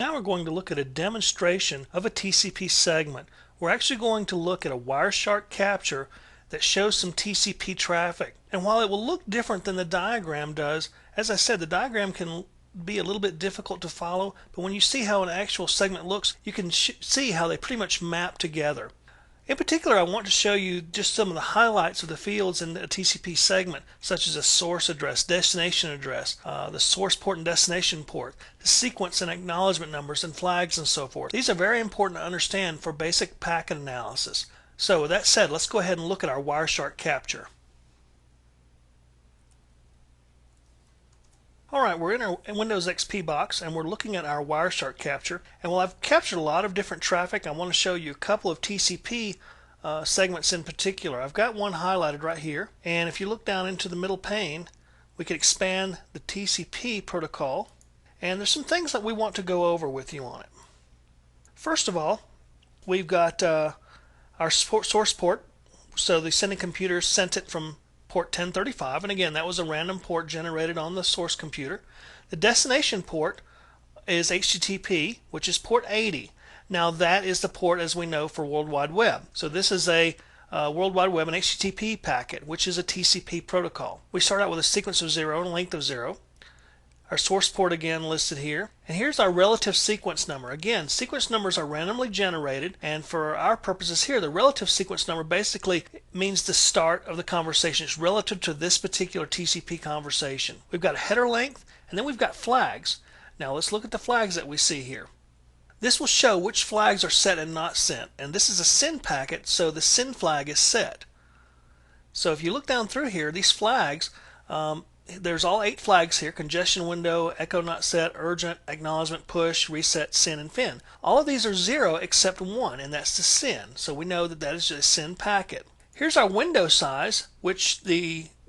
Now we're going to look at a demonstration of a TCP segment. We're actually going to look at a Wireshark capture that shows some TCP traffic. And while it will look different than the diagram does, as I said, the diagram can be a little bit difficult to follow, but when you see how an actual segment looks, you can see how they pretty much map together. In particular, I want to show you just some of the highlights of the fields in a TCP segment, such as a source address, destination address, the source port and destination port, the sequence and acknowledgement numbers and flags and so forth. These are very important to understand for basic packet analysis. So with that said, let's go ahead and look at our Wireshark capture. Alright, we're in our Windows XP box and we're looking at our Wireshark capture. And while I've captured a lot of different traffic, I want to show you a couple of TCP segments in particular. I've got one highlighted right here, and if you look down into the middle pane, we can expand the TCP protocol, and there's some things that we want to go over with you on it. First of all, we've got our source port, so the sending computer sent it from port 1035, and again that was a random port generated on the source computer. The destination port is HTTP, which is port 80. Now that is the port, as we know, for World Wide Web. So this is a World Wide Web and HTTP packet, which is a TCP protocol. We start out with a sequence of 0 and a length of 0. Our source port again listed here, and here's our relative sequence number. Again, sequence numbers are randomly generated, and for our purposes here, the relative sequence number basically means the start of the conversation. It's relative to this particular TCP conversation. We've got a header length, and then we've got flags. Now let's look at the flags that we see here. This will show which flags are set and not sent, and this is a send packet, so the send flag is set. So if you look down through here, these flags, there's all 8 flags here: congestion window, echo not set, urgent, acknowledgement, push, reset, send, and fin. All of these are 0 except one, and that's the send. So we know that that is a send packet. Here's our window size, which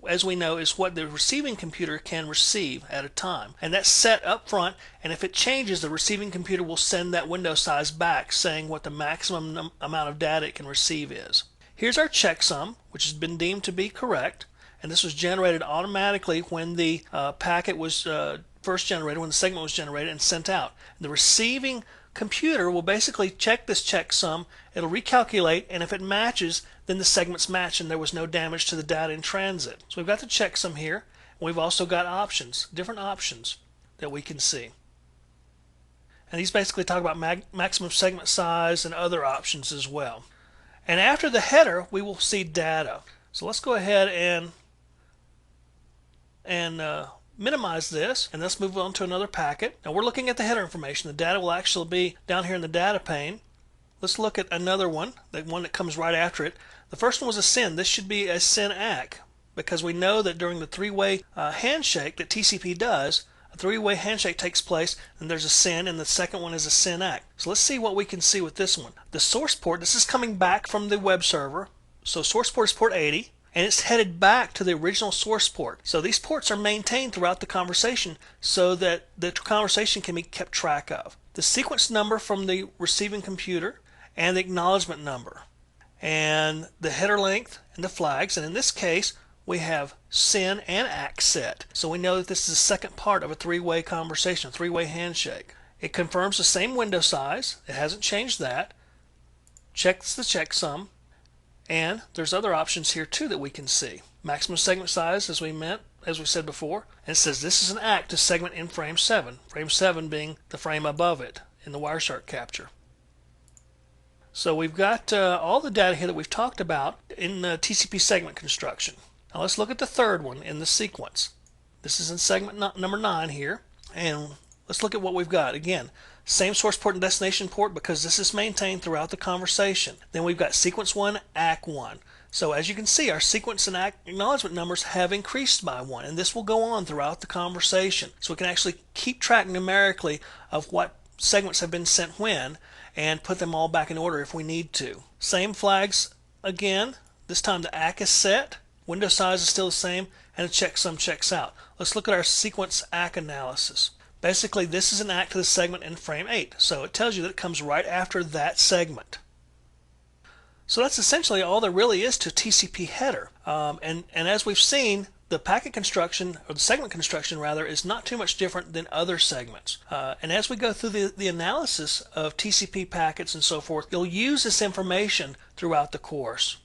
as we know, is what the receiving computer can receive at a time. And that's set up front, and if it changes, the receiving computer will send that window size back, saying what the maximum amount of data it can receive is. Here's our checksum, which has been deemed to be correct. And this was generated automatically when the packet was first generated, when the segment was generated and sent out. The receiving computer will basically check this checksum, it'll recalculate, and if it matches, then the segments match and there was no damage to the data in transit. So we've got the checksum here, and we've also got options, different options that we can see. And these basically talk about maximum segment size and other options as well. And after the header, we will see data. So let's go ahead and minimize this, and let's move on to another packet. Now we're looking at the header information. The data will actually be down here in the data pane. Let's look at another one, the one that comes right after it. The first one was a send. This should be a send ACK, because we know that during the three-way handshake that TCP does, a three-way handshake takes place, and there's a send, and the second one is a send ACK. So let's see what we can see with this one. The source port, this is coming back from the web server. So source port is port 80. And it's headed back to the original source port. So these ports are maintained throughout the conversation so that the conversation can be kept track of. The sequence number from the receiving computer, and the acknowledgement number, and the header length and the flags. And in this case, we have send and ACK set. So we know that this is the second part of a three-way conversation, a three-way handshake. It confirms the same window size. It hasn't changed that. Checks the checksum. And there's other options here too that we can see. Maximum segment size, as we said before, and it says this is an ACK to segment in frame 7. Frame 7 being the frame above it in the Wireshark capture. So we've got all the data here that we've talked about in the TCP segment construction. Now let's look at the third one in the sequence. This is in segment number 9 here, and let's look at what we've got. Again, same source port and destination port, because this is maintained throughout the conversation. Then we've got sequence 1, ACK 1. So as you can see, our sequence and ACK acknowledgement numbers have increased by 1, and this will go on throughout the conversation. So we can actually keep track numerically of what segments have been sent when, and put them all back in order if we need to. Same flags again. This time the ACK is set, window size is still the same, and the checksum checks out. Let's look at our sequence ACK analysis. Basically, this is an ACK to the segment in frame 8, so it tells you that it comes right after that segment. So that's essentially all there really is to TCP header. And as we've seen, the packet construction, or the segment construction rather, is not too much different than other segments. And as we go through the analysis of TCP packets and so forth, you'll use this information throughout the course.